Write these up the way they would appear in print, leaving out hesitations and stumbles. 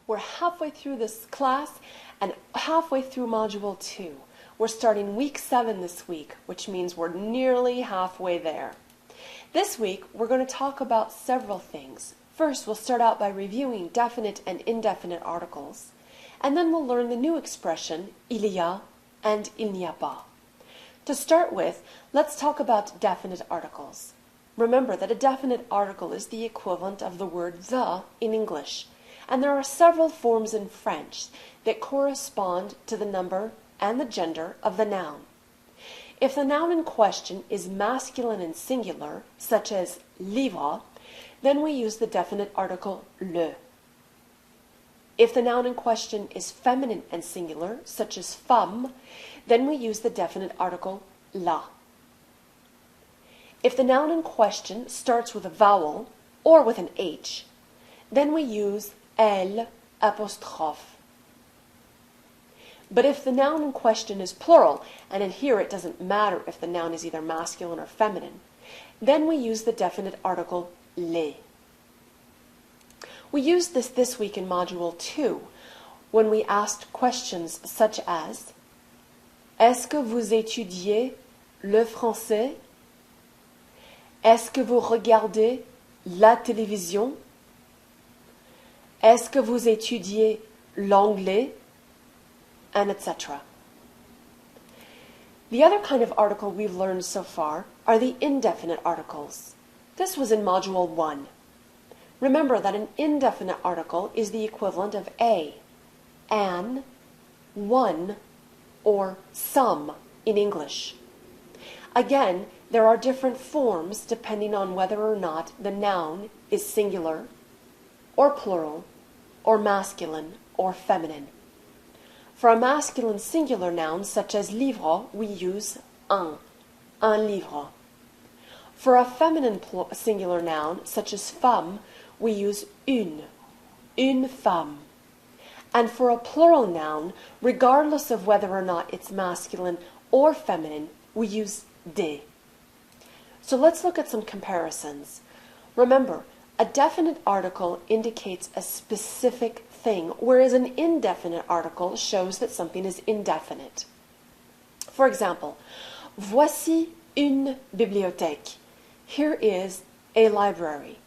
We're halfway through this class and halfway through Module 2. We're starting week 7 this week, which means we're nearly halfway there. This week, we're going to talk about several things. First, we'll start out by reviewing definite and indefinite articles, and then we'll learn the new expression, il y a and il n'y a pas. To start with, let's talk about definite articles. Remember that a definite article is the equivalent of the word the in English, and there are several forms in French that correspond to the number and the gender of the noun. If the noun in question is masculine and singular, such as livre, then we use the definite article le. If the noun in question is feminine and singular, such as femme, then we use the definite article la. If the noun in question starts with a vowel or with an H, then we use elle apostrophe. But if the noun in question is plural, and in here it doesn't matter if the noun is either masculine or feminine, then we use the definite article les. We used this week in Module 2 when we asked questions such as Est-ce que vous étudiez le français? Est-ce que vous regardez la télévision? Est-ce que vous étudiez l'anglais? And etc. The other kind of article we've learned so far are the indefinite articles. This was in Module 1. Remember that an indefinite article is the equivalent of a, an, one, or some in English. Again, there are different forms depending on whether or not the noun is singular, or plural, or masculine, or feminine. For a masculine singular noun such as livre, we use un livre. For a feminine singular noun such as femme, we use une femme. And for a plural noun, regardless of whether or not it's masculine or feminine, we use des. So let's look at some comparisons. Remember, a definite article indicates a specific thing, whereas an indefinite article shows that something is indefinite. For example, voici une bibliothèque. Here is a library.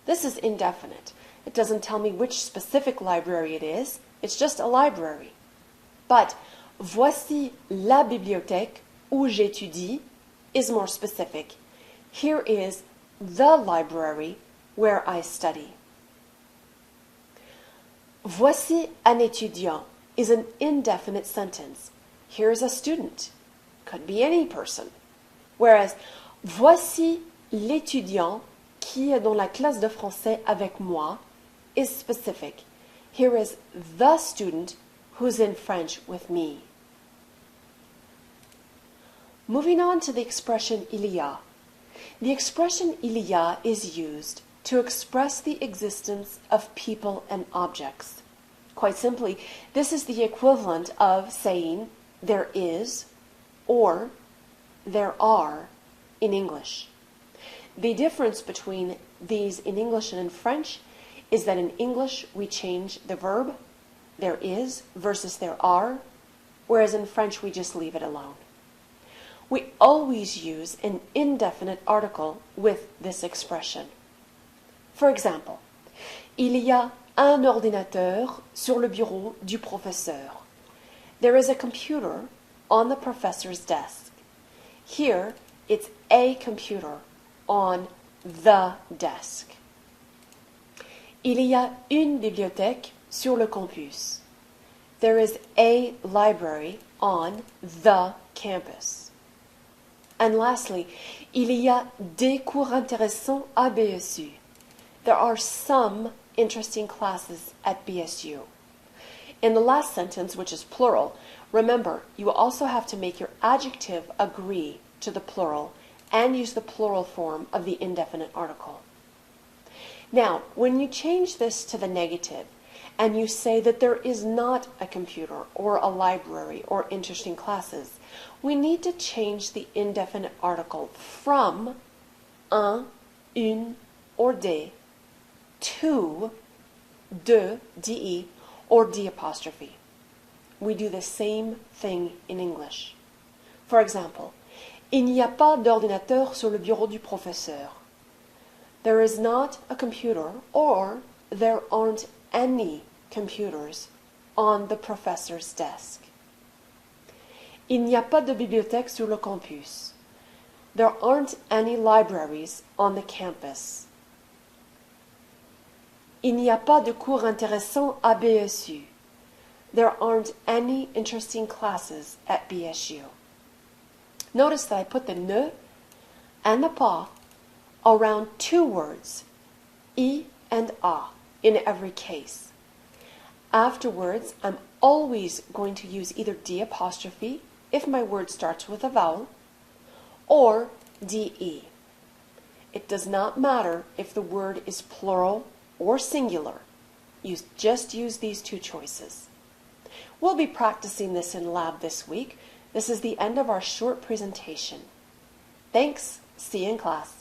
This is indefinite. It doesn't tell me which specific library it is. It's just a library. But voici la bibliothèque où j'étudie is more specific. Here is the library where I study. Voici un étudiant is an indefinite sentence. Here's a student. Could be any person. Whereas voici l'étudiant qui est dans la classe de français avec moi is specific. Here is the student who's in French with me. Moving on to the expression il y a. The expression il y a is used to express the existence of people and objects. Quite simply, this is the equivalent of saying there is or there are in English. The difference between these in English and in French is that in English we change the verb there is versus there are, whereas in French we just leave it alone. We always use an indefinite article with this expression. For example, il y a un ordinateur sur le bureau du professeur. There is a computer on the professor's desk. Here, it's a computer on the desk. Il y a une bibliothèque sur le campus. There is a library on the campus. And lastly, il y a des cours intéressants à BSU. There are some interesting classes at BSU. In the last sentence, which is plural, remember, you also have to make your adjective agree to the plural and use the plural form of the indefinite article. Now, when you change this to the negative and you say that there is not a computer or a library or interesting classes, we need to change the indefinite article from un, une, or des to de, de, or D apostrophe. We do the same thing in English. For example, il n'y a pas d'ordinateur sur le bureau du professeur. There is not a computer, or there aren't any computers on the professor's desk. Il n'y a pas de bibliothèque sur le campus. There aren't any libraries on the campus. Il n'y a pas de cours intéressants à BSU. There aren't any interesting classes at BSU. Notice that I put the ne and the pas around two words, I and a, in every case. Afterwards, I'm always going to use either D apostrophe if my word starts with a vowel, or DE. It does not matter if the word is plural or singular. You just use these two choices. We'll be practicing this in lab this week. This is the end of our short presentation. Thanks. See you in class.